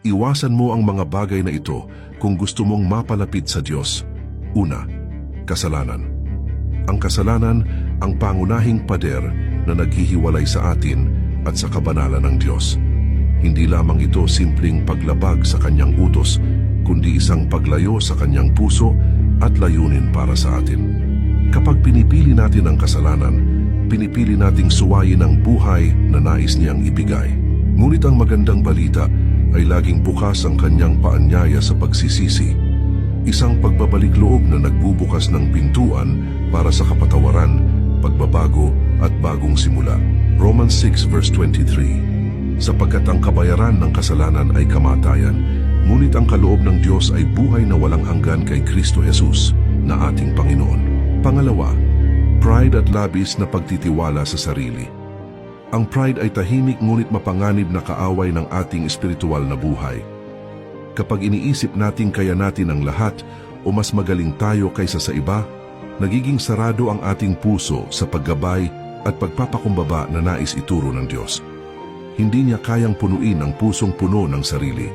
Iwasan mo ang mga bagay na ito kung gusto mong mapalapit sa Diyos. Una, kasalanan. Ang kasalanan ang pangunahing pader na naghihiwalay sa atin at sa kabanalan ng Diyos. Hindi lamang ito simpleng paglabag sa kanyang utos, kundi isang paglayo sa kanyang puso at layunin para sa atin. Kapag pinipili natin ang kasalanan, pinipili nating suwayin ang buhay na nais niyang ibigay. Ngunit ang magandang balita ay laging bukas ang kanyang paanyaya sa pagsisisi. Isang pagbabalik loob na nagbubukas ng pintuan para sa kapatawaran, pagbabago at bagong simula. Romans 6 verse 23. Sapagkat ang kabayaran ng kasalanan ay kamatayan, ngunit ang kaloob ng Diyos ay buhay na walang hanggan kay Kristo Jesus na ating Panginoon. Pangalawa, pride at labis na pagtitiwala sa sarili. Ang pride ay tahimik ngunit mapanganib na kaaway ng ating espiritual na buhay. Kapag iniisip nating kaya natin ang lahat o mas magaling tayo kaysa sa iba, nagiging sarado ang ating puso sa paggabay at pagpapakumbaba na nais ituro ng Diyos. Hindi niya kayang punuin ang pusong puno ng sarili.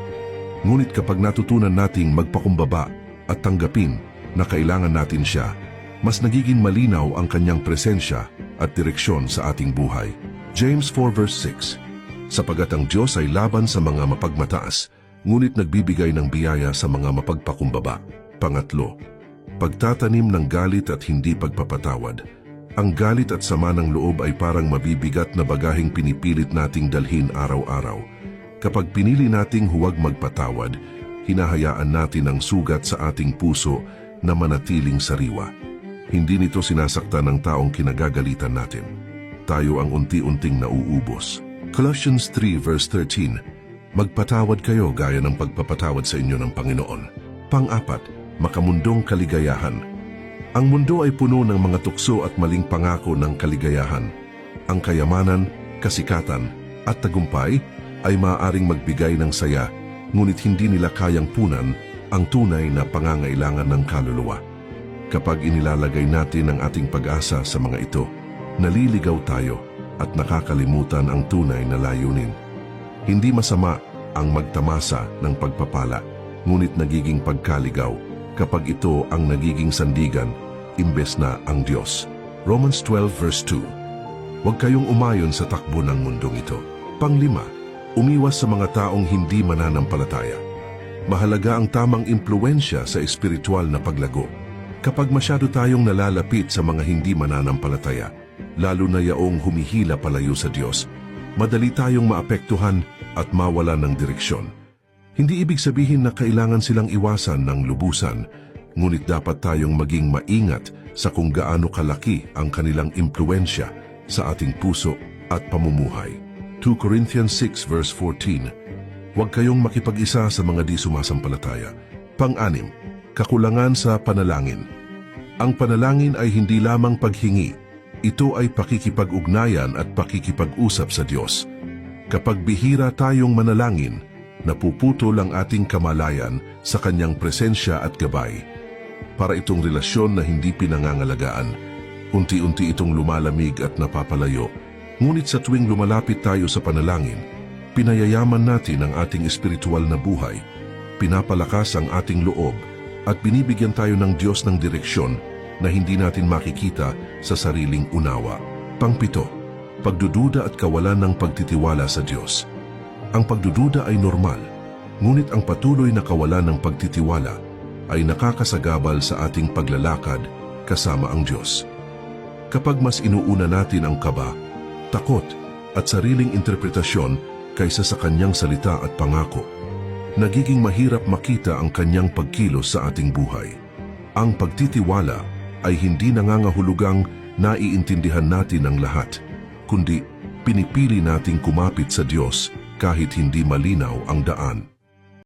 Ngunit kapag natutunan nating magpakumbaba at tanggapin na kailangan natin siya, mas nagiging malinaw ang kanyang presensya at direksyon sa ating buhay. James 4 verse 6. Sapagat ang Diyos ay laban sa mga mapagmataas, ngunit nagbibigay ng biyaya sa mga mapagpakumbaba. Pangatlo, pagtatanim ng galit at hindi pagpapatawad. Ang galit at sama ng loob ay parang mabibigat na bagaheng pinipilit nating dalhin araw-araw. Kapag pinili nating huwag magpatawad, hinahayaan natin ang sugat sa ating puso na manatiling sariwa. Hindi nito sinasaktan ng taong kinagagalitan natin. Tayo ang unti-unting nauubos. Colossians 3 verse 13. Magpatawad kayo gaya ng pagpapatawad sa inyo ng Panginoon. Pang-apat, makamundong kaligayahan. Ang mundo ay puno ng mga tukso at maling pangako ng kaligayahan. Ang kayamanan, kasikatan, at tagumpay ay maaaring magbigay ng saya, ngunit hindi nila kayang punan ang tunay na pangangailangan ng kaluluwa. Kapag inilalagay natin ang ating pag-asa sa mga ito, naliligaw tayo at nakakalimutan ang tunay na layunin. Hindi masama ang magtamasa ng pagpapala, ngunit nagiging pagkaligaw kapag ito ang nagiging sandigan imbes na ang Diyos. Romans 12 verse 2. Huwag kayong umayon sa takbo ng mundong ito. Panglima, umiwas sa mga taong hindi mananampalataya. Mahalaga ang tamang impluwensya sa espiritual na paglago. Kapag masyado tayong nalalapit sa mga hindi mananampalataya, lalo na yaong humihila palayo sa Diyos, madali tayong maapektuhan at mawala ng direksyon. Hindi ibig sabihin na kailangan silang iwasan ng lubusan, ngunit dapat tayong maging maingat sa kung gaano kalaki ang kanilang impluwensya sa ating puso at pamumuhay. 2 Corinthians 6 verse 14. Huwag kayong makipag-isa sa mga di sumasampalataya. Pang-anim, kakulangan sa panalangin. Ang panalangin ay hindi lamang paghingi. Ito ay pakikipag-ugnayan at pakikipag-usap sa Diyos. Kapag bihira tayong manalangin, napuputol ang ating kamalayan sa kanyang presensya at gabay. Para itong relasyon na hindi pinangangalagaan, unti-unti itong lumalamig at napapalayo. Ngunit sa tuwing lumalapit tayo sa panalangin, pinayayaman natin ang ating espiritual na buhay, pinapalakas ang ating loob, at binibigyan tayo ng Diyos ng direksyon na hindi natin makikita sa sariling unawa. Pangpito, pagdududa at kawalan ng pagtitiwala sa Diyos. Ang pagdududa ay normal, ngunit ang patuloy na kawalan ng pagtitiwala ay nakakasagabal sa ating paglalakad kasama ang Diyos. Kapag mas inuuna natin ang kaba, takot at sariling interpretasyon kaysa sa kanyang salita at pangako, nagiging mahirap makita ang kanyang pagkilos sa ating buhay. Ang pagtitiwala ay hindi nangangahulugang naiintindihan natin ang lahat, kundi pinipili nating kumapit sa Diyos kahit hindi malinaw ang daan.